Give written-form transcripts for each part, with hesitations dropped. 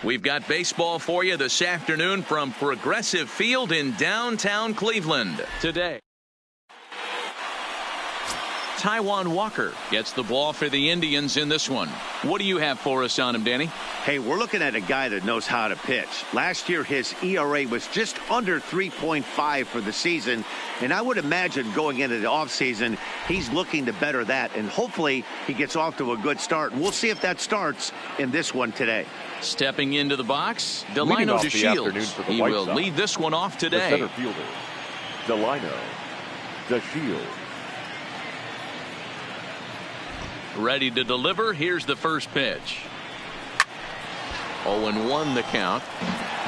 We've got baseball for you this afternoon from Progressive Field in downtown Cleveland. Today, Taijuan Walker gets the ball for the Indians in this one. What do you have for us on him, Danny? Hey, we're looking at a guy that knows how to pitch. Last year, his ERA was just under 3.5 for the season, and I would imagine going into the offseason, he's looking to better that, and hopefully he gets off to a good start. We'll see if that starts in this one today. Stepping into the box, Delino DeShields. He will lead this one off today. The center fielder, Delino DeShields. Ready to deliver. Here's the first pitch. 0-1 the count.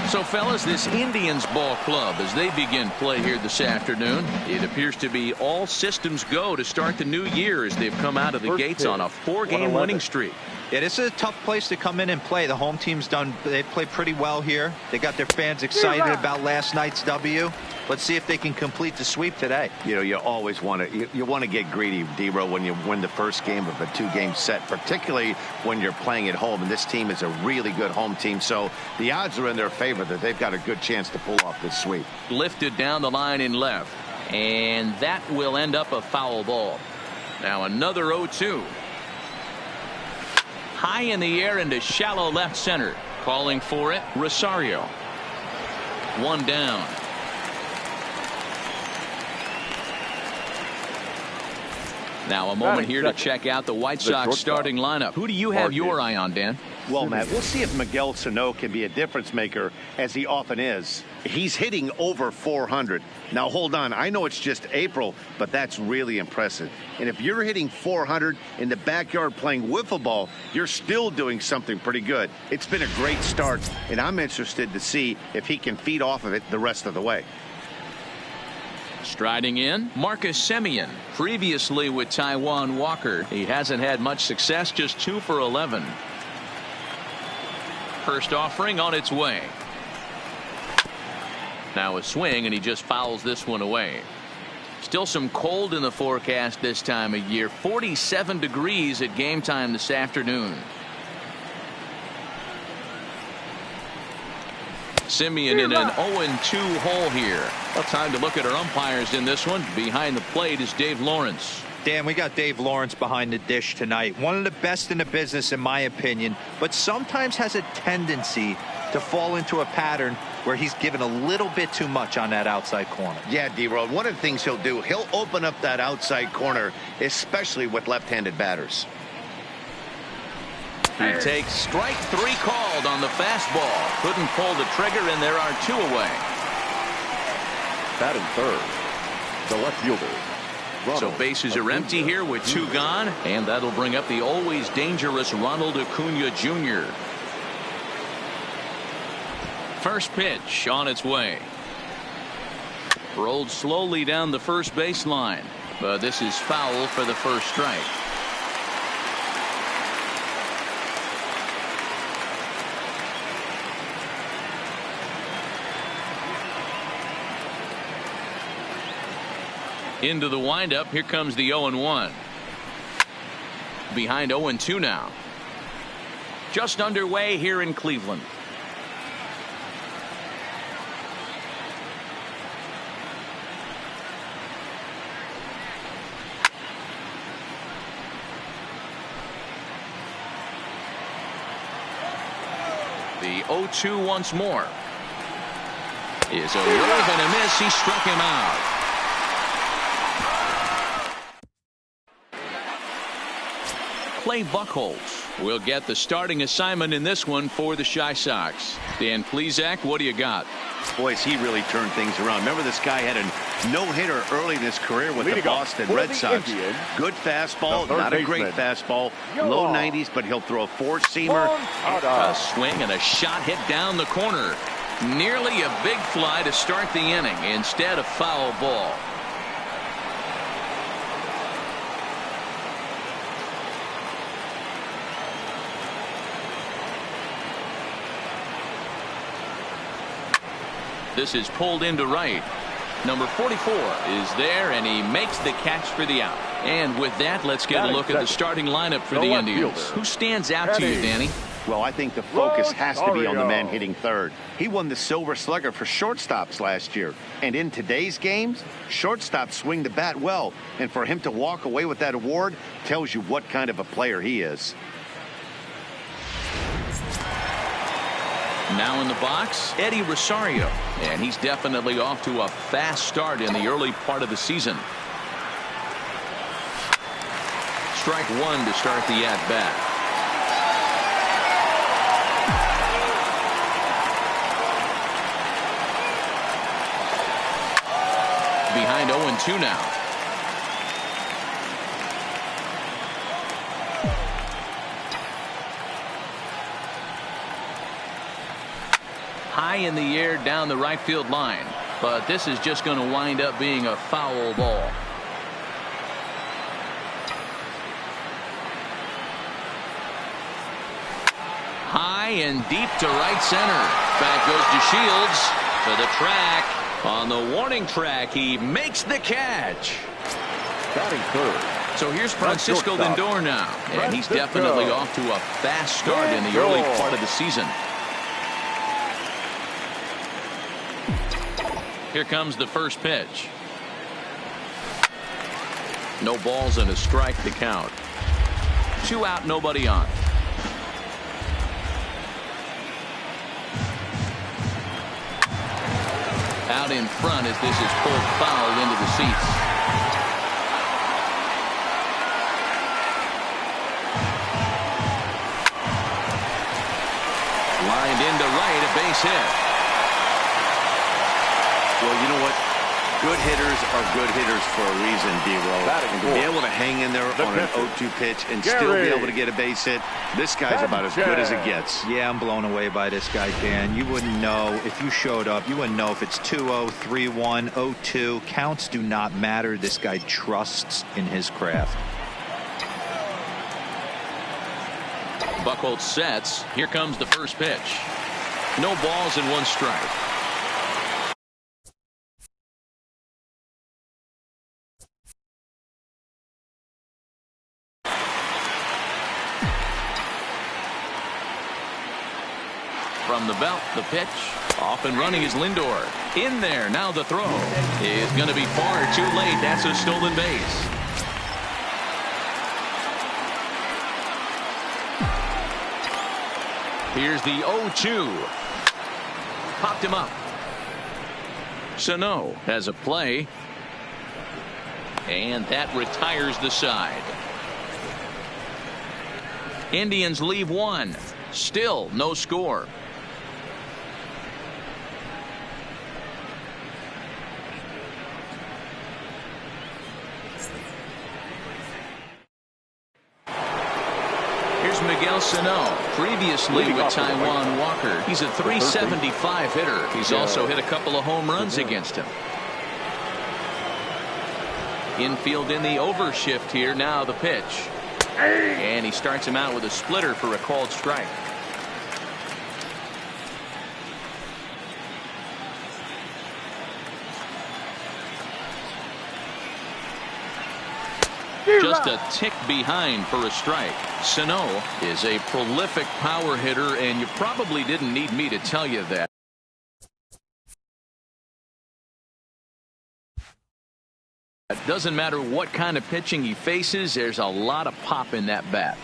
So, fellas, this Indians ball club, as they begin play here this afternoon, it appears to be all systems go to start the new year as they've come out of the gates on a 4-game winning streak. Yeah, this is a tough place to come in and play. The home team's they played pretty well here. They got their fans excited about last night's W. Let's see if they can complete the sweep today. You know, you always want to you want to get greedy, D-Ro, when you win the first game of a 2-game set, particularly when you're playing at home. And this team is a really good home team, so the odds are in their favor that they've got a good chance to pull off this sweep. Lifted down the line in left, and that will end up a foul ball. Now another 0-2. High in the air into shallow left center. Calling for it, Rosario. One down. Now a moment here to check out the White Sox starting lineup. Who do you have your eye on, Dan? Well, Matt, we'll see if Miguel Sano can be a difference maker, as he often is. He's hitting over 400. Now, hold on. I know it's just April, but that's really impressive. And if you're hitting 400 in the backyard playing wiffle ball, you're still doing something pretty good. It's been a great start, and I'm interested to see if he can feed off of it the rest of the way. Striding in, Marcus Semien. Previously with Taijuan Walker, he hasn't had much success, just 2 for 11. First offering on its way. Now a swing, and he just fouls this one away. Still some cold in the forecast this time of year. 47 degrees at game time this afternoon. Semien in an 0-2 hole here. Well, time to look at our umpires in this one. Behind the plate is Dave Lawrence. Dan, we got Dave Lawrence behind the dish tonight. One of the best in the business, in my opinion, but sometimes has a tendency to fall into a pattern where he's given a little bit too much on that outside corner. Yeah, D-Roll, one of the things he'll do, he'll open up that outside corner, especially with left-handed batters. He takes strike 3 called on the fastball. Couldn't pull the trigger, and there are 2 away. Batting third, the left fielder. So bases are empty here with 2 gone, and that'll bring up the always dangerous Ronald Acuna Jr. First pitch on its way. Rolled slowly down the first baseline, but this is foul for the first strike. Into the windup. Here comes the 0-1. Behind 0-2 now. Just underway here in Cleveland. The 0-2 once more. Is a wave and a miss. He struck him out. Clay Buchholz will get the starting assignment in this one for the Chi Sox. Dan Plesac, what do you got? Boys, he really turned things around. Remember, this guy had a no-hitter early in his career with the Boston Red Sox. Good fastball, not a great fastball. Low 90s, but he'll throw a 4-seamer. A swing and a shot hit down the corner. Nearly a big fly to start the inning. Instead, a foul ball. This is pulled into right. Number 44 is there, and he makes the catch for the out. And with that, let's get a look at the starting lineup for the Indians. Who stands out to you, Danny? Well, I think the focus has to be on the man hitting third. He won the Silver Slugger for shortstops last year. And in today's games, shortstops swing the bat well. And for him to walk away with that award tells you what kind of a player he is. Now in the box, Eddie Rosario. And he's definitely off to a fast start in the early part of the season. Strike one to start the at-bat. Behind 0-2 now. High in the air down the right field line, but this is just going to wind up being a foul ball. High and deep to right center. Back goes to Shields to the track. On the warning track, he makes the catch. Batting third. So here's Francisco Lindor now, and he's definitely off to a fast start in the early part of the season. Here comes the first pitch. No balls and a strike to count. 2 out, nobody on. Out in front as this is pulled foul into the seats. Lined into right, a base hit. Well, you know what? Good hitters are good hitters for a reason, D-Roll. And to be able to hang in there on an 0-2 pitch and still be able to get a base hit, this guy's about as good as it gets. Yeah, I'm blown away by this guy, Dan. You wouldn't know if you showed up. You wouldn't know if it's 2-0, 3-1, 0-2. Counts do not matter. This guy trusts in his craft. Buchholz sets. Here comes the first pitch. No balls and 1 strike. From the belt, the pitch. Off and running is Lindor. In there. Now the throw is going to be far too late. That's a stolen base. Here's the 0-2. Popped him up. Sano has a play. And that retires the side. Indians leave 1. Still no score. Miguel Sano, previously with Taijuan Walker. He's a 375 hitter. He's also hit a couple of home runs against him. Infield in the overshift here. Now the pitch. And he starts him out with a splitter for a called strike. Just a tick behind for a strike. Sano is a prolific power hitter, and you probably didn't need me to tell you that. It doesn't matter what kind of pitching he faces, there's a lot of pop in that bat.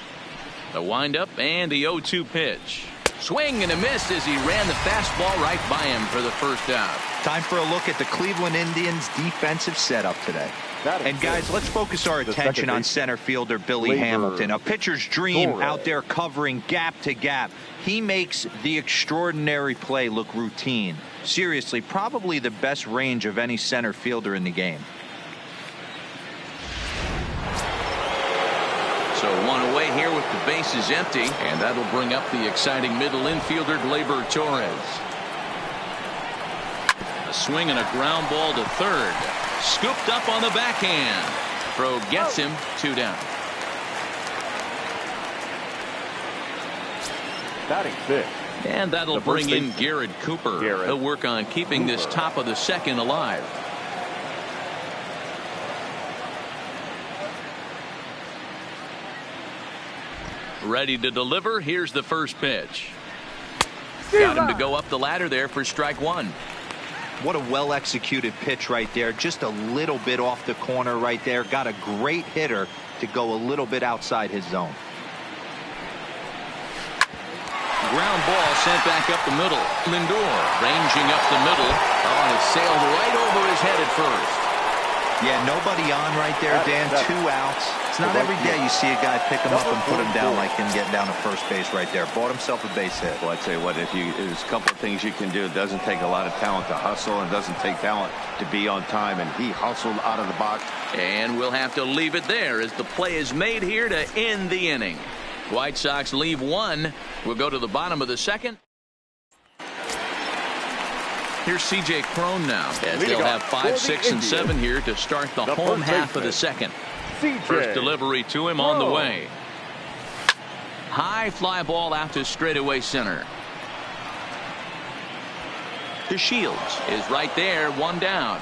The windup and the 0-2 pitch. Swing and a miss as he ran the fastball right by him for the first out. Time for a look at the Cleveland Indians defensive setup today. And guys, let's focus our attention on center fielder Billy Hamilton, a pitcher's dream out there covering gap to gap. He makes the extraordinary play look routine. Seriously, probably the best range of any center fielder in the game. So 1 away here with the bases empty, and that'll bring up the exciting middle infielder Gleyber Torres. A swing and a ground ball to third. Scooped up on the backhand. Throw gets him. 2 down. Batting 5th. And that'll bring in Garrett Cooper. He'll work on keeping this top of the second alive. Ready to deliver. Here's the first pitch. Got him to go up the ladder there for strike one. What a well-executed pitch right there. Just a little bit off the corner right there. Got a great hitter to go a little bit outside his zone. Ground ball sent back up the middle. Lindor ranging up the middle. Oh, and it sailed right over his head at first. Yeah, nobody on right there, Dan. 2 outs. It's not every day you see a guy pick him up and put him down like him getting down to first base right there. Bought himself a base hit. Well, I'd say what, there's a couple of things you can do. It doesn't take a lot of talent to hustle, and it doesn't take talent to be on time, and he hustled out of the box. And we'll have to leave it there as the play is made here to end the inning. White Sox leave one. We'll go to the bottom of the second. Here's C.J. Cron now, as they'll have 5, 6, and 7 here to start the home half of the second. First delivery to him on the way. High fly ball out to straightaway center. DeShields is right there, 1 down.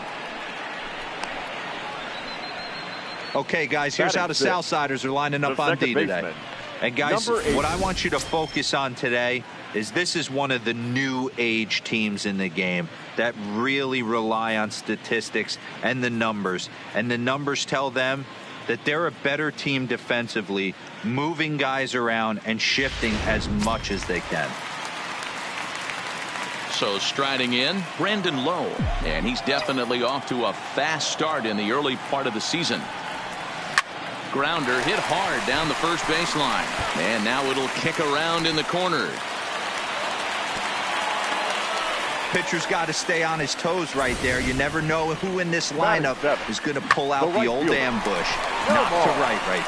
Okay, guys, here's how the Southsiders are lining up on D today. And guys, what I want you to focus on today is this is one of the new age teams in the game that really rely on statistics and the numbers. And the numbers tell them that they're a better team defensively, moving guys around and shifting as much as they can. So striding in, Brandon Lowe. And he's definitely off to a fast start in the early part of the season. Grounder hit hard down the first baseline. And now it'll kick around in the corner. Pitcher's got to stay on his toes right there. You never know who in this lineup is going to pull out the old ambush. Not to right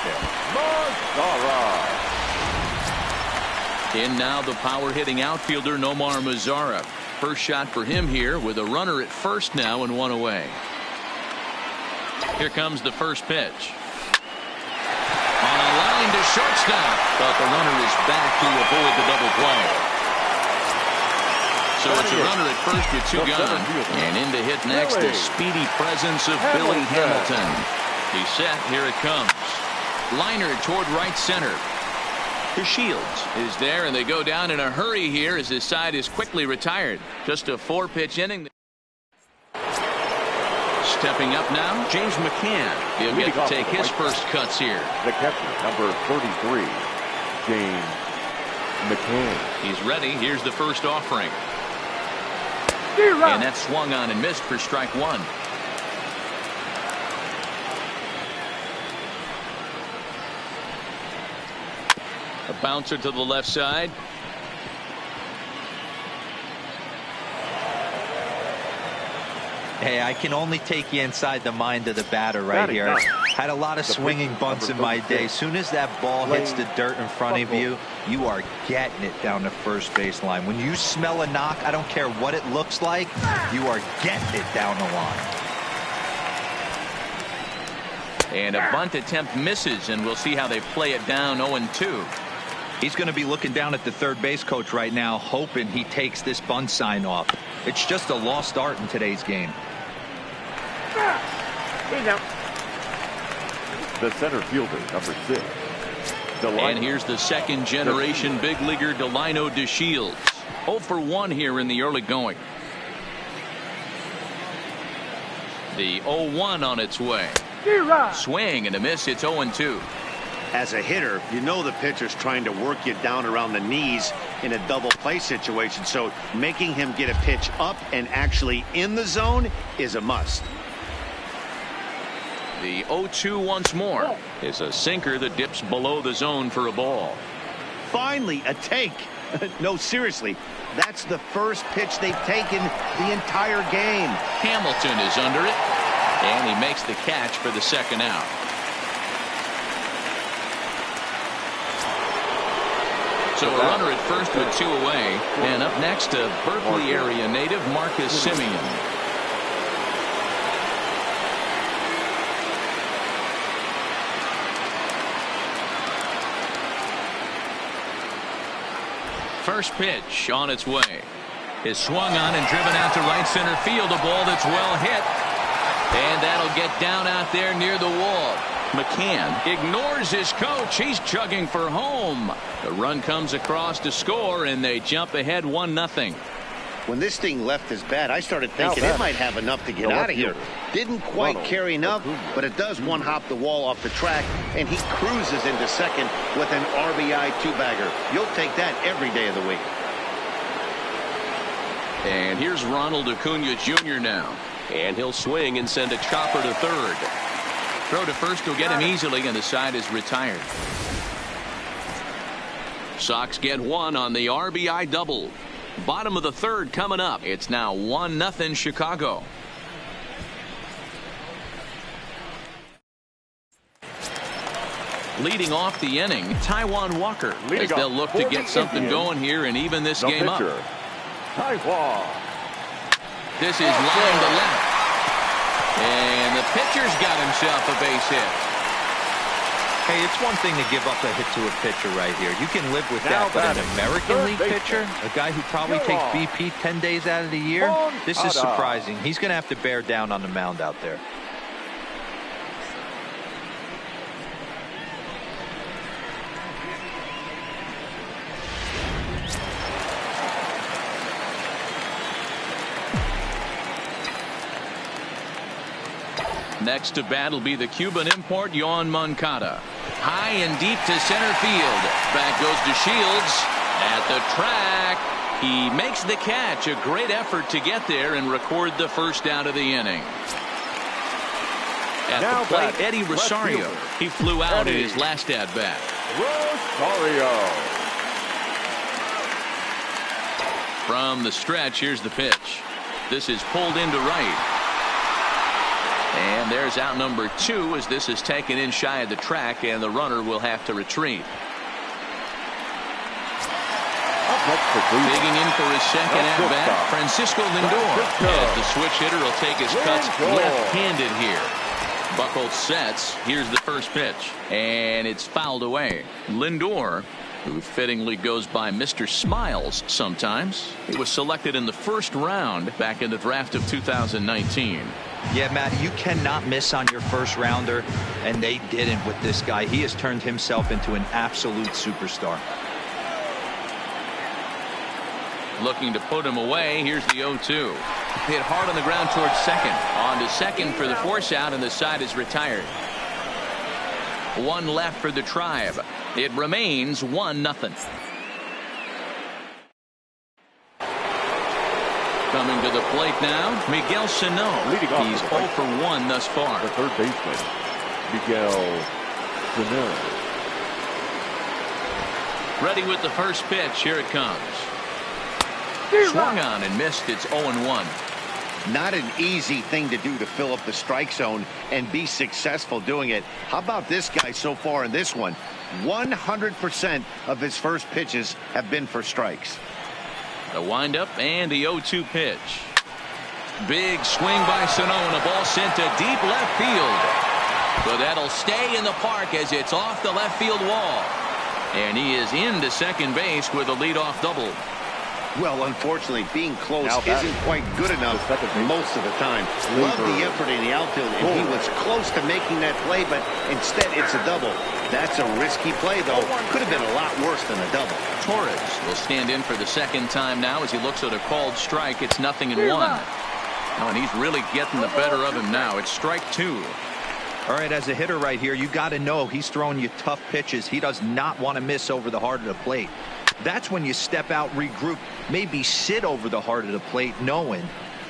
there. In now the power hitting outfielder Nomar Mazara. First shot for him here with a runner at first now and 1 away. Here comes the first pitch. On a line to shortstop, but the runner is back to avoid the double play. So it's a runner at first with 2 gone. And in to hit next, the speedy presence of Billy Hamilton. He's set. Here it comes. Liner toward right center. DeShields is there, and they go down in a hurry here as his side is quickly retired. Just a 4-pitch inning. Stepping up now, James McCann. He'll get to take his first cuts here. The catcher, number 33, James McCann. He's ready. Here's the first offering. And that swung on and missed for strike 1. A bouncer to the left side. Hey, I can only take you inside the mind of the batter right here. Had a lot of swinging bunts in my day. Soon as that ball hits the dirt in front of you, you are getting it down the first baseline. When you smell a knock, I don't care what it looks like, you are getting it down the line. And a bunt attempt misses, and we'll see how they play it down 0-2. He's going to be looking down at the third base coach right now, hoping he takes this bunt sign off. It's just a lost art in today's game. The center fielder, number 6. And here's the second generation big leaguer Delino DeShields. 0 for 1 here in the early going. The 0-1 on its way. Swing and a miss. It's 0-2. As a hitter, you know the pitcher's trying to work you down around the knees in a double play situation, so making him get a pitch up and actually in the zone is a must. The 0-2 once more is a sinker that dips below the zone for a ball. Finally a take. No, seriously, that's the first pitch they've taken the entire game. Hamilton is under it, and he makes the catch for the second out. So a runner at first with 2 away, and up next to Berkeley area native Marcus Simeon. First pitch on its way is swung on and driven out to right center field. A ball that's well hit, and that'll get down out there near the wall. McCann ignores his coach. He's chugging for home. The run comes across to score, and they jump ahead 1-0. When this thing left his bat, I started thinking it might have enough to get out of here. Didn't quite carry enough, but it does one-hop the wall off the track, and he cruises into second with an RBI two-bagger. You'll take that every day of the week. And here's Ronald Acuna Jr. now. And he'll swing and send a chopper to third. Throw to first will get him easily, and the side is retired. Sox get one on the RBI double. Bottom of the third coming up. It's now 1-0 Chicago. Leading off the inning, Taijuan Walker, as they'll look to get something going here and even this game up. Taijuan. This is line to left. And the pitcher's got himself a base hit. Hey, it's one thing to give up a hit to a pitcher right here. You can live with that, but an American League pitcher, a guy who probably takes BP 10 days out of the year, this is surprising. He's going to have to bear down on the mound out there. Next to bat will be the Cuban import Yoan Moncada. High and deep to center field. Back goes to Shields. At the track. He makes the catch. A great effort to get there and record the first out of the inning. At the plate, Eddie Rosario. He flew out in his last at-bat. Rosario. From the stretch, here's the pitch. This is pulled into right. And there's out number 2 as this is taken in shy of the track, and the runner will have to retreat. Digging in for his second at-bat, Francisco Lindor. As the switch hitter will take his cuts left-handed here. Buchholz sets. Here's the first pitch. And it's fouled away. Lindor, who fittingly goes by Mr. Smiles sometimes. He was selected in the first round back in the draft of 2019. Yeah, Matt, you cannot miss on your first rounder, and they didn't with this guy. He has turned himself into an absolute superstar. Looking to put him away. Here's the 0-2. Hit hard on the ground towards second. On to second for the force out, and the side is retired. One left for the Tribe. It remains 1-0. Coming to the plate now, Miguel Sano. He's 0 for 1 thus far. The third baseman, Miguel Sano. Ready with the first pitch. Here it comes. Swung on and missed. It's 0-1. Not an easy thing to do to fill up the strike zone and be successful doing it. How about this guy so far in this one? 100% of his first pitches have been for strikes. The windup and the 0-2 pitch. Big swing by Sano, and a ball sent to deep left field. But that'll stay in the park as it's off the left field wall. And he is into second base with a leadoff double. Well, unfortunately, being close isn't quite good enough most of the time. Love the effort in the outfield, and he was close to making that play, but instead it's a double. That's a risky play, though. Could have been a lot worse than a double. Torres will stand in for the second time now as he looks at a called strike. It's 0-1. Oh, and he's really getting the better of him now. It's strike 2. All right, as a hitter right here, you got to know he's throwing you tough pitches. He does not want to miss over the heart of the plate. That's when you step out, regroup, maybe sit over the heart of the plate, knowing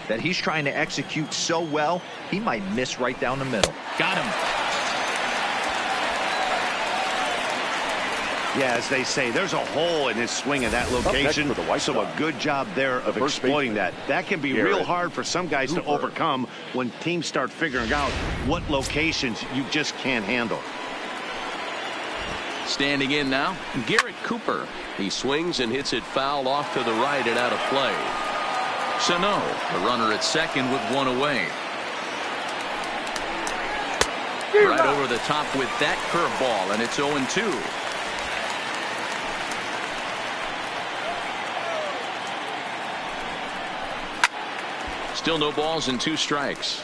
that he's trying to execute so well, he might miss right down the middle. Got him. Yeah, as they say, there's a hole in his swing in that location, so a good job there of exploiting that. That can be real hard for some guys to overcome when teams start figuring out what locations you just can't handle. Standing in now, Garrett Cooper. He swings and hits it foul off to the right and out of play. Sano, the runner at second with one away. Right over the top with that curveball, and it's 0-2. Still no balls and 2 strikes.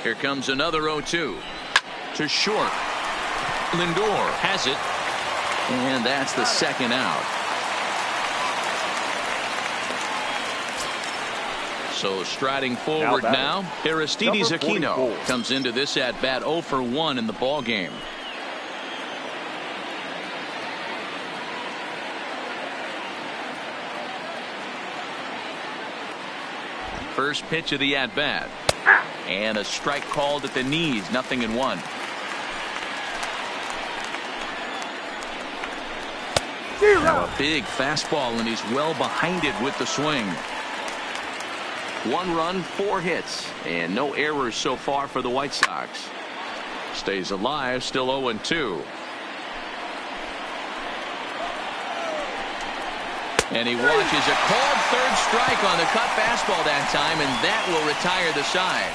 Here comes another 0-2 to short. Lindor has it, and that's the second out. So striding forward now, Edaug-ethanb comes into this at bat 0 for 1 in the ball game. First pitch of the at bat, and a strike called at the knees. 0-1. Now a big fastball, and he's well behind it with the swing. 1 run, 4 hits, and no errors so far for the White Sox. Stays alive, still 0-2. And he watches a called third strike on the cut fastball that time, and that will retire the side.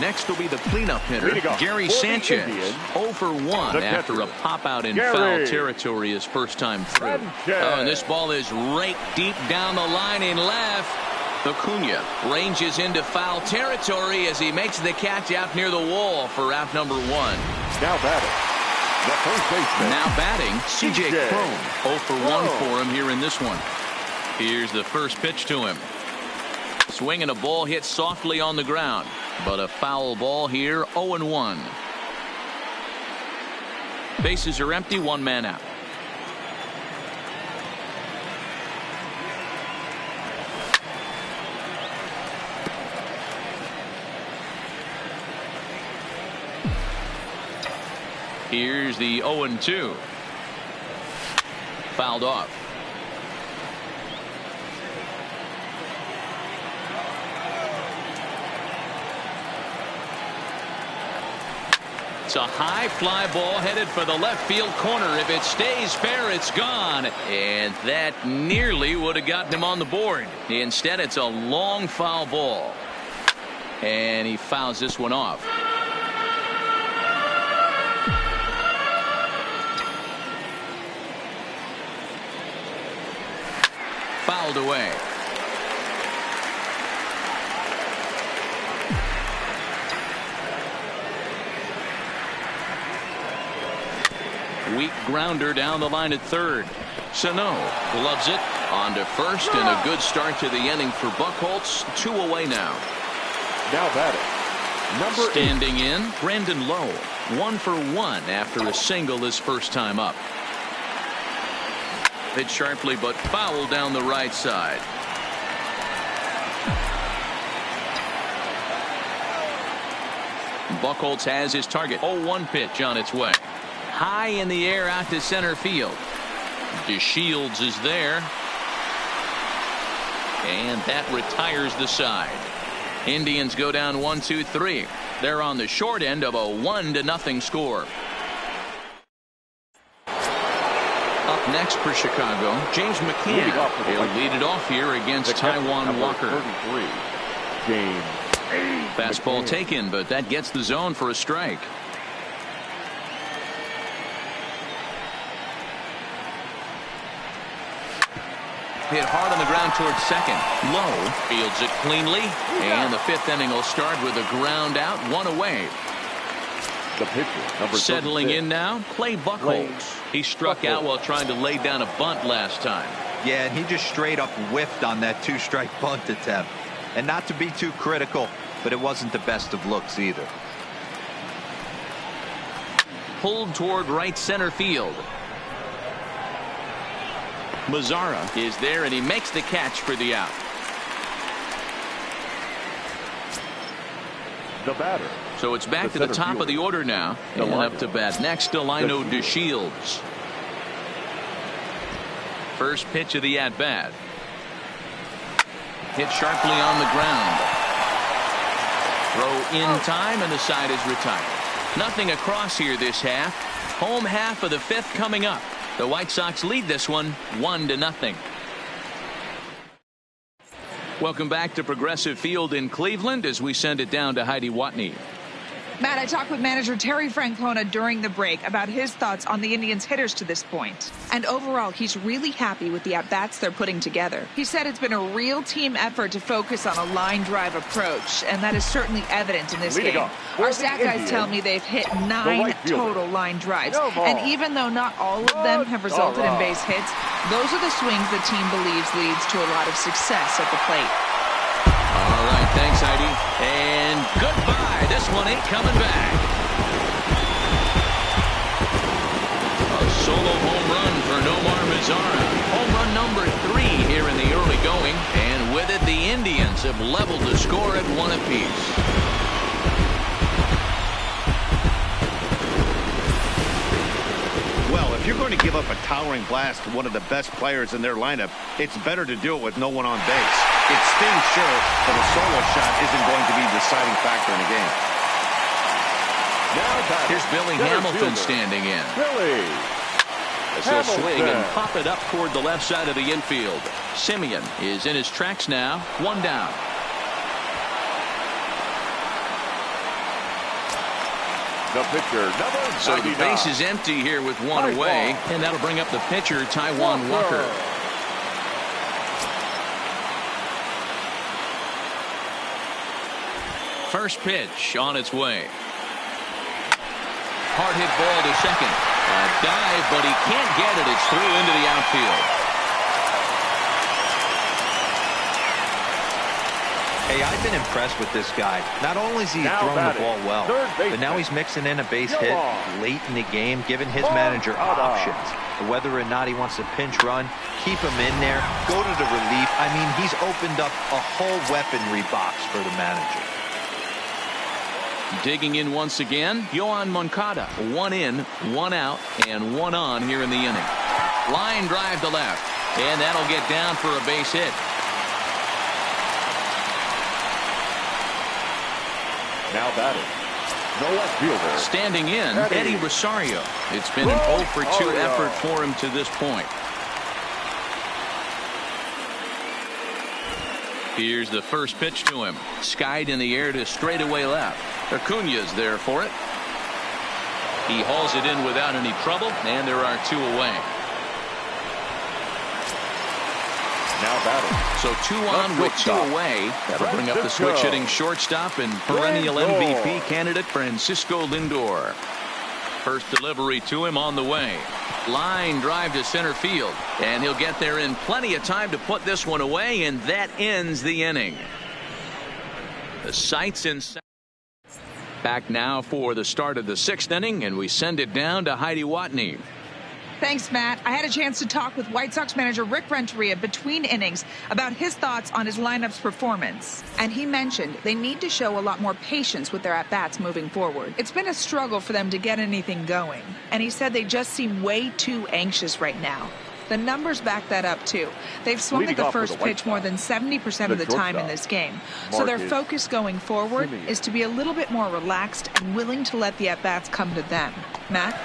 Next will be the cleanup hitter, Gary Sanchez. 0 for 1 after a pop out in foul territory his first time through. Oh, and this ball is raked deep down the line in left. Acuna ranges into foul territory as he makes the catch out near the wall for out number 1. Now batting, the first baseman. Now batting, C.J. Cron. 0 for 1 for him here in this one. Here's the first pitch to him. Swing and a ball hit softly on the ground, but a foul ball here. 0-1. Bases are empty, 1 man out. Here's the 0-2. Fouled off. It's a high fly ball headed for the left field corner. If it stays fair, it's gone. And that nearly would have gotten him on the board. Instead, it's a long foul ball. And he fouls this one off. Fouled away. Weak grounder down the line at third. Sano gloves it on to first, and a good start to the inning for Buchholz. 2 away now. Now batting, number 8. Standing in, Brandon Lowe. 1 for 1 after a single his first time up. Hit sharply but foul down the right side. Buchholz has his target. 0-1 pitch on its way. High in the air out to center field. DeShields is there. And that retires the side. Indians go down 1-2-3. They're on the short end of a 1-0 score. Up next for Chicago, James McCann. He'll lead it off here against Taijuan Walker. 33. Game 8. Fastball taken, but that gets the zone for a strike. Hit hard on the ground towards second. Lowe fields it cleanly, and the 5th inning will start with a ground out, 1 away. The pitcher, number Settling 36. in now, Clay Buchholz. He struck out while trying to lay down a bunt last time. Yeah, and he just straight up whiffed on that 2-strike bunt attempt. And not to be too critical, but it wasn't the best of looks either. Pulled toward right center field. Mazzara is there, and he makes the catch for the out. The batter. So it's back to the top of the order now. And up to bat next, Delino DeShields. First pitch of the at bat. Hit sharply on the ground. Throw in time, and the side is retired. Nothing across here this half. Home half of the 5th coming up. The White Sox lead this one 1-0. Welcome back to Progressive Field in Cleveland as we send it down to Heidi Watney. Matt, I talked with manager Terry Francona during the break about his thoughts on the Indians' hitters to this point. And overall, he's really happy with the at-bats they're putting together. He said it's been a real team effort to focus on a line drive approach, and that is certainly evident in this game. Our stat guys tell me they've hit 9 total line drives. And even though not all of them have resulted in base hits, those are the swings the team believes leads to a lot of success at the plate. All right, thanks, Heidi. And goodbye. This one ain't coming back. A solo home run for Nomar Mazara. Home run number 3 here in the early going. And with it, the Indians have leveled the score at 1 apiece. Well, if you're going to give up a towering blast to one of the best players in their lineup, it's better to do it with no one on base. It stings, sure, but a solo shot isn't going to be the deciding factor in a game. Here's Billy Hamilton standing in. Billy. He'll swing and pop it up toward the left side of the infield. Simeon is in his tracks now. 1 down. The pitcher, number So the 99. base is empty here with 1 away, and that'll bring up the pitcher, Taijuan Walker. First pitch on its way. Hard hit ball to second. A dive, but he can't get it. It's through into the outfield. Hey, I've been impressed with this guy. Not only has he thrown the ball well, but now he's mixing in a base hit late in the game, giving his manager options. Whether or not he wants to pinch run, keep him in there, go to the relief. I mean, he's opened up a whole weaponry box for the manager. Digging in once again, Yohan Moncada. 1 in, 1 out, and 1 on here in the inning. Line drive to left, and that'll get down for a base hit. Now batting. No left fielder. Standing in, Eddie Rosario. It's been an 0 for 2 effort for him to this point. Here's the first pitch to him. Skied in the air to straightaway left. Acuna's there for it. He hauls it in without any trouble, and there are 2 away. Now batting. So 2 on with 2 away. That'll bring up the switch hitting shortstop and perennial MVP candidate Francisco Lindor. First delivery to him on the way. Line drive to center field, and he'll get there in plenty of time to put this one away, and that ends the inning. The sights inside. Back now for the start of the 6th inning, and we send it down to Heidi Watney. Thanks, Matt. I had a chance to talk with White Sox manager Rick Renteria between innings about his thoughts on his lineup's performance. And he mentioned they need to show a lot more patience with their at-bats moving forward. It's been a struggle for them to get anything going. And he said they just seem way too anxious right now. The numbers back that up, too. They've swung at the first pitch more than 70% of the time in this game. So their focus going forward is to be a little bit more relaxed and willing to let the at-bats come to them. Matt?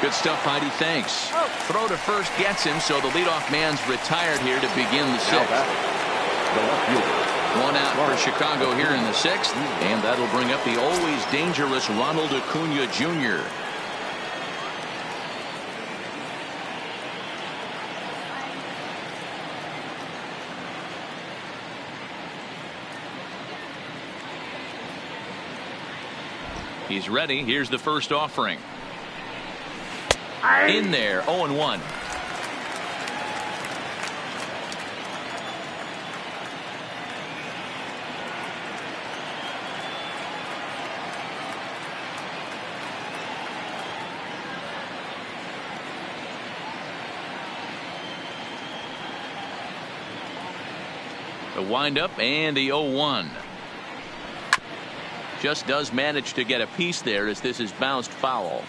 Good stuff, Heidi. Thanks. Throw to first gets him, so the leadoff man's retired here to begin the 6th. 1 out for Chicago here in the 6th, and that'll bring up the always dangerous Ronald Acuna Jr. He's ready. Here's the first offering. In there, 0-1. The windup and the 0-1. Just does manage to get a piece there as this is bounced foul.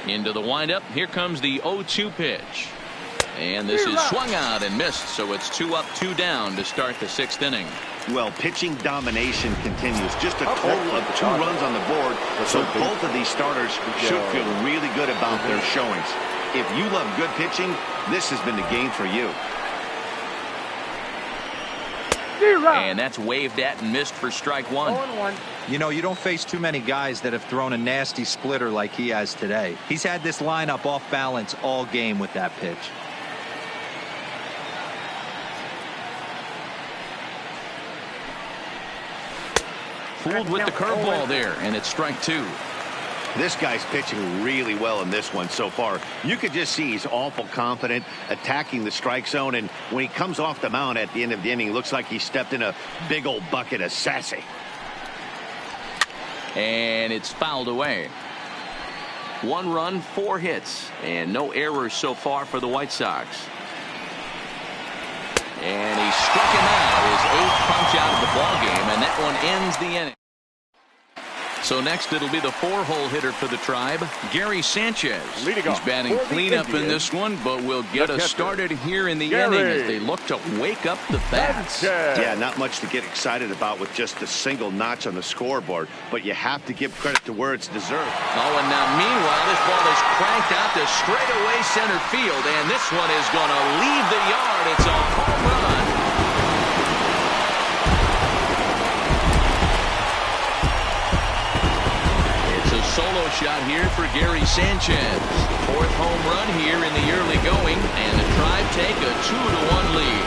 Into the windup. Here comes the 0-2 pitch. And this is swung out and missed, so it's 2 up, 2 down to start the 6th inning. Well, pitching domination continues. Just a total of 2 runs on the board, so both of these starters should feel really good about their showings. If you love good pitching, this has been the game for you. And that's waved at and missed for strike one. You know, you don't face too many guys that have thrown a nasty splitter like he has today. He's had this lineup off balance all game with that pitch. Fooled with the curveball there, and it's strike two. This guy's pitching really well in this one so far. You could just see he's awful confident attacking the strike zone, and when he comes off the mound at the end of the inning, looks like he stepped in a big old bucket of sassy. And it's fouled away. 1 run, 4 hits, and no errors so far for the White Sox. And he struck him out, his 8th punch out of the ball game, and that one ends the inning. So next it'll be the 4-hole hitter for the Tribe, Gary Sanchez. He's batting cleanup in this one, but will get us started here in the inning as they look to wake up the bats. Yeah, not much to get excited about with just a single notch on the scoreboard, but you have to give credit to where it's deserved. Oh, and now meanwhile, this ball is cranked out to straightaway center field, and this one is going to leave the yard. It's a home run. Solo shot here for Gary Sanchez. 4th home run here in the early going, and the Tribe take a 2-1 lead.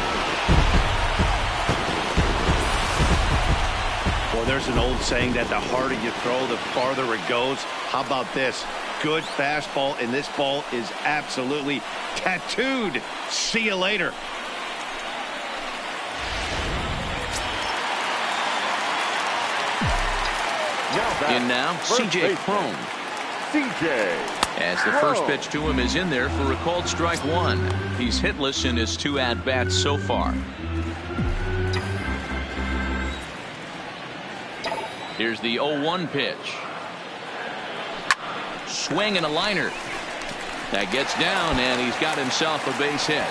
Well, there's an old saying that the harder you throw, the farther it goes. How about this? Good fastball, and this ball is absolutely tattooed. See you later. In now, C.J. Cron. As the first pitch to him is in there for a called strike one. He's hitless in his 2 at-bats so far. Here's the 0-1 pitch. Swing and a liner. That gets down, and he's got himself a base hit.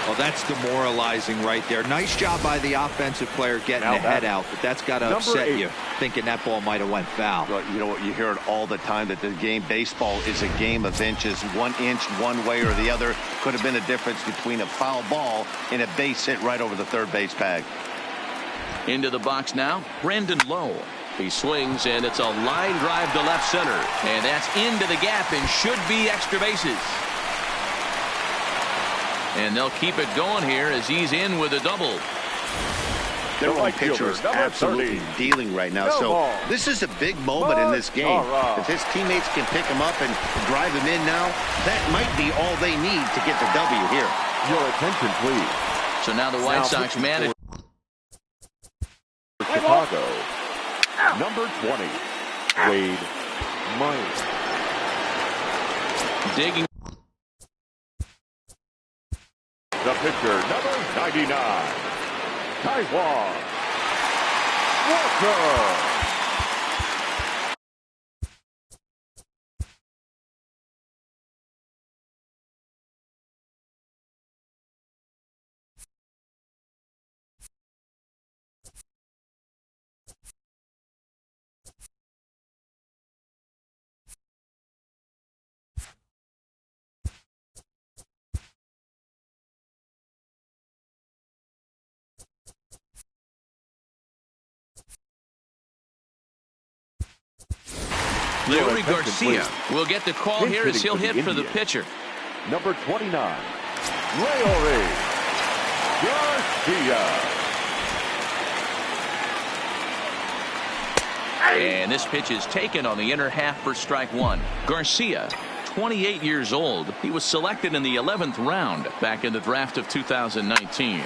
Well, that's demoralizing right there. Nice job by the offensive player getting the head out, but that's got to upset you, thinking that ball might have went foul. Well, you know what? You hear it all the time that the game, baseball, is a game of inches. 1 inch one way or the other could have been a difference between a foul ball and a base hit right over the third base bag. Into the box now, Brandon Lowe. He swings, and it's a line drive to left center, and that's into the gap and should be extra bases. And they'll keep it going here as he's in with a double. Their right pitcher is absolutely dealing right now. So this is a big moment in this game. If his teammates can pick him up and drive him in now, that might be all they need to get the W here. Your attention, please. So now the White Sox manage. Chicago, number 20, Wade Myers. Digging. The pitcher, number 99, Taiwan Walker. Leury Garcia will get the call here as he'll hit for the pitcher. Number 29, Leury Garcia. And this pitch is taken on the inner half for strike one. Garcia, 28 years old. He was selected in the 11th round back in the draft of 2019.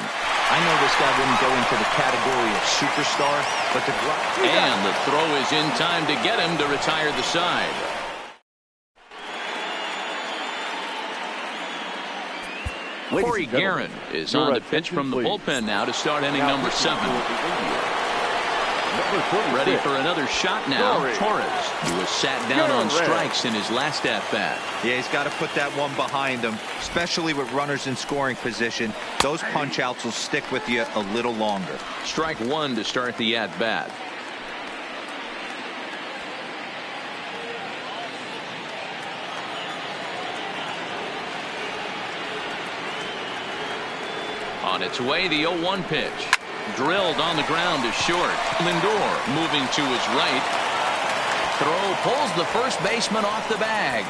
I know this guy wouldn't go into the category of superstar, but the drop. And the throw is in time to get him to retire the side. Corey Guerin is on the pitch from the bullpen now to start inning number 7. Ready for another shot now, Torres, who was sat down on strikes in his last at-bat. Yeah, he's got to put that one behind him, especially with runners in scoring position. Those punch-outs will stick with you a little longer. Strike one to start the at-bat. On its way, the 0-1 pitch. Drilled on the ground to short. Lindor moving to his right. Throw pulls the first baseman off the bag.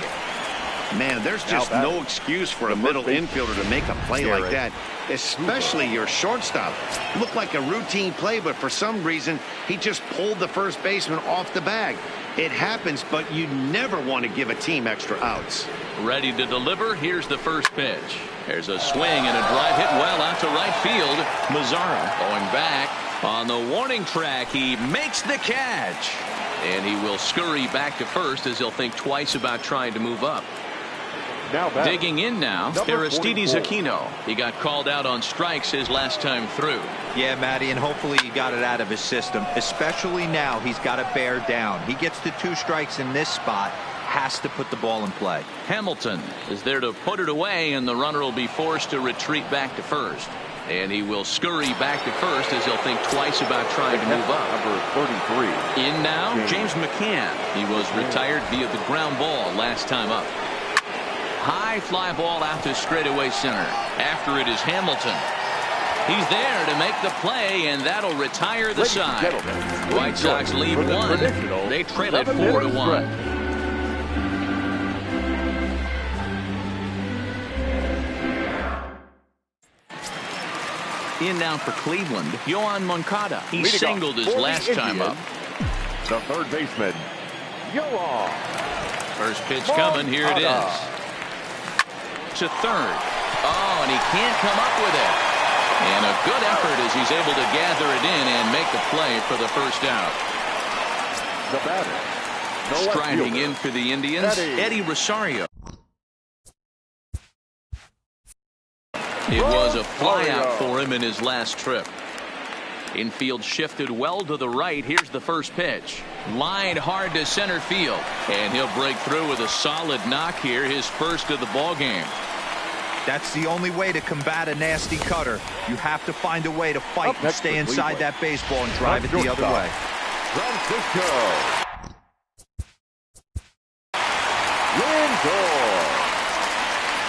Man, there's just no excuse for a middle infielder to make a play like that, especially your shortstop. Looked like a routine play, but for some reason, he just pulled the first baseman off the bag. It happens, but you never want to give a team extra outs. Ready to deliver. Here's the first pitch. There's a swing and a drive hit well out to right field. Mazzara going back on the warning track. He makes the catch, and he will scurry back to first as he'll think twice about trying to move up. Digging in now, Aristides Aquino. He got called out on strikes his last time through. Yeah, Matty, and hopefully he got it out of his system, especially now he's got to bear down. He gets to 2 strikes in this spot, has to put the ball in play. Hamilton is there to put it away, and the runner will be forced to retreat back to first. And he will scurry back to first as he'll think twice about trying to move up. Number 33. In now, James McCann. He was retired via the ground ball last time up. High fly ball out to straightaway center. After it is Hamilton. He's there to make the play, and that'll retire the side. White Sox lead 1. They trail it 4-1. In now for Cleveland, Yoan Moncada. He singled his last time up. The third baseman, Yoan. First pitch coming. Here it is. To third. Oh, and he can't come up with it. And a good effort as he's able to gather it in and make the play for the first out. The batter. Striding in for the Indians, Eddie Rosario. It was a flyout for him in his last trip. Infield shifted well to the right. Here's the first pitch. Lined hard to center field. And he'll break through with a solid knock here, his first of the ball game. That's the only way to combat a nasty cutter. You have to find a way to fight and stay inside that baseball and drive it the other way. Francisco Lindor.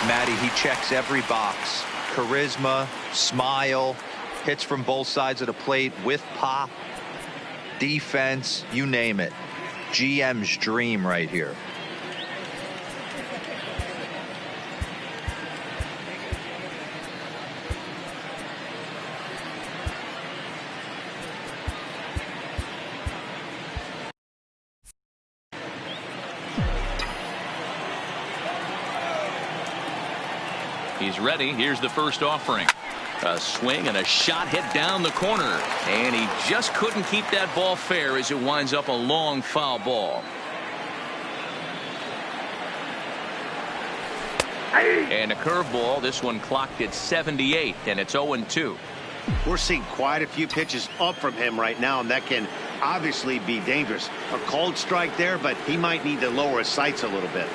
Matty, he checks every box. Charisma, smile, hits from both sides of the plate with pop, defense, you name it. GM's dream right here. He's ready. Here's the first offering. A swing and a shot hit down the corner. And he just couldn't keep that ball fair as it winds up a long foul ball. And a curveball. This one clocked at 78, and it's 0-2. We're seeing quite a few pitches up from him right now, and that can obviously be dangerous. A cold strike there, but he might need to lower his sights a little bit.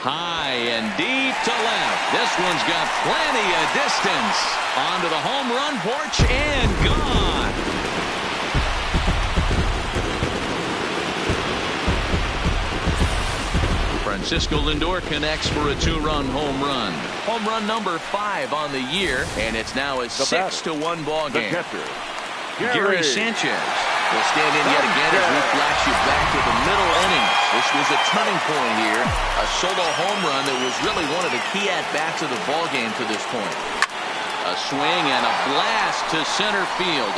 High and deep to left. This one's got plenty of distance. Onto the home run porch and gone. Francisco Lindor connects for a 2-run home run. Home run number 5 on the year, and it's now a 6-1 ball game. Gary Sanchez will stand in yet again as we flash you back to the middle inning. This was a turning point here. A solo home run that was really one of the key at-bats of the ballgame to this point. A swing and a blast to center field.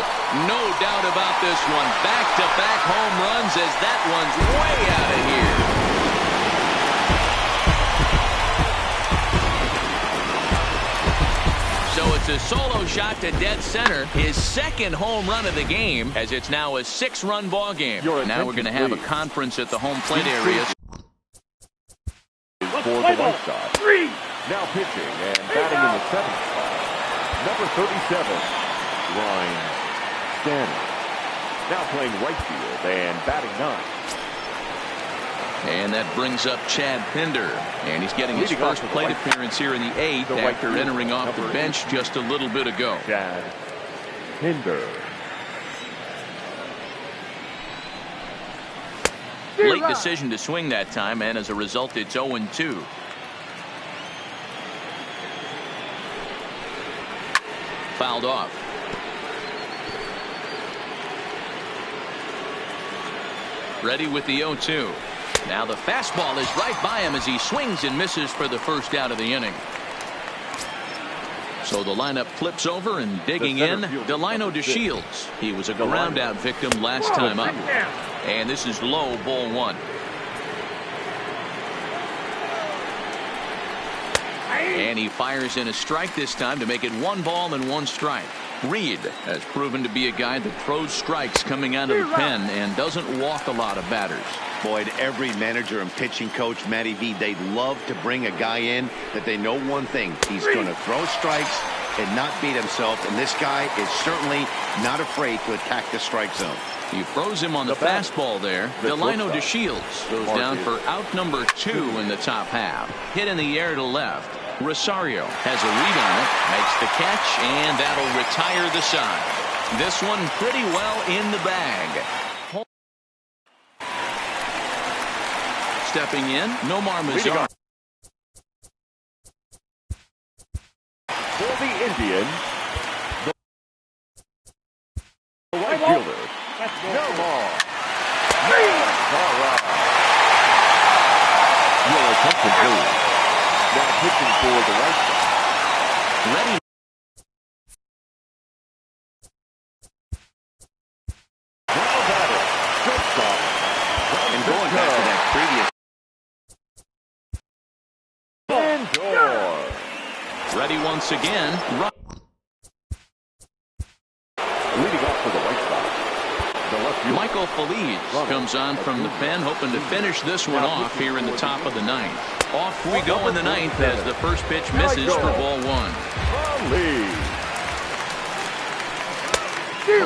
No doubt about this one. Back-to-back home runs as that one's way out of here. So it's a solo shot to dead center, his second home run of the game, as it's now a 6-run ball game. Now we're going to have a conference at the home plate area. For the White Sox. Now pitching and batting in the 7th spot, number 37, Ryan Stanton. Now playing right field and batting 9. And that brings up Chad Pinder. And he's getting his first plate appearance here in the 8th after entering off the bench just a little bit ago. Chad Pinder. Late decision to swing that time, and as a result, it's 0-2. fouled off. Ready with the 0-2. Now the fastball is right by him as he swings and misses for the first out of the inning. So the lineup flips over, and digging in, Delino DeShields. He was a ground out victim last time up. And this is low, ball 1. And he fires in a strike this time to make it 1 ball and 1 strike. Reed has proven to be a guy that throws strikes coming out of the pen and doesn't walk a lot of batters. Boyd, every manager and pitching coach, Matty V, they'd love to bring a guy in that they know one thing. He's going to throw strikes and not beat himself, and this guy is certainly not afraid to attack the strike zone. He throws him on the fastball there. Delino DeShields goes down for out number 2 in the top half. Hit in the air to left. Rosario has a read on it, makes the catch, and that'll retire the side. This one pretty well in the bag. Stepping in, Nomar Mazar. For the Indians, the right fielder, Nomar. All right. Your attention, please. Now pitching for the White Sox. Ready. Now batter, shortstop. And going back to that previous. Indoor. Ready once again. Leading off for the White Sox. The left fielder, Michael Feliz comes on from the pen, hoping to finish this one off here in the top of the 9th. Off we go in the 9th as the first pitch misses for ball 1.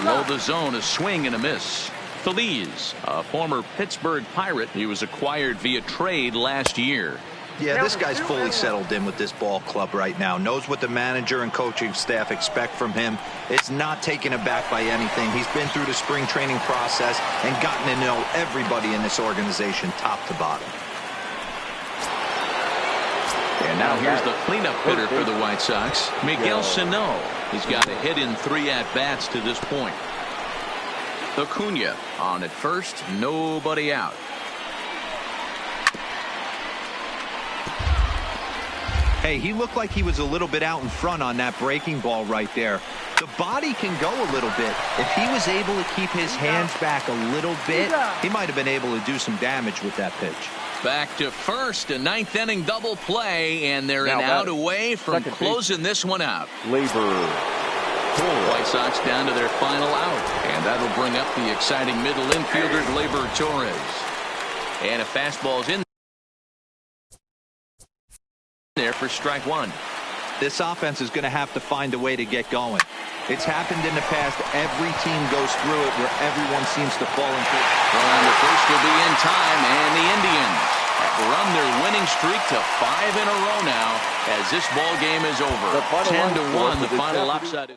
Below the zone, a swing and a miss. Feliz, a former Pittsburgh Pirate. He was acquired via trade last year. Yeah, this guy's fully settled in with this ball club right now. Knows what the manager and coaching staff expect from him. It's not taken aback by anything. He's been through the spring training process and gotten to know everybody in this organization top to bottom. And now here's the cleanup hitter for the White Sox, Miguel Sano. He's got a hit in 3 at-bats to this point. Acuna on at first, nobody out. Hey, he looked like he was a little bit out in front on that breaking ball right there. The body can go a little bit. If he was able to keep his hands back a little bit, he might have been able to do some damage with that pitch. Back to first, a 9th inning double play, and they're an out away from closing this one out. White Sox down to their final out, and that'll bring up the exciting middle infielder, Gleyber Torres. And a fastball's in there for strike 1. This offense is going to have to find a way to get going. It's happened in the past. Every team goes through it where everyone seems to fall into it. And the first will be in time, and the Indians have run their winning streak to 5 in a row now as this ball game is over. 10-1, the final lopsided.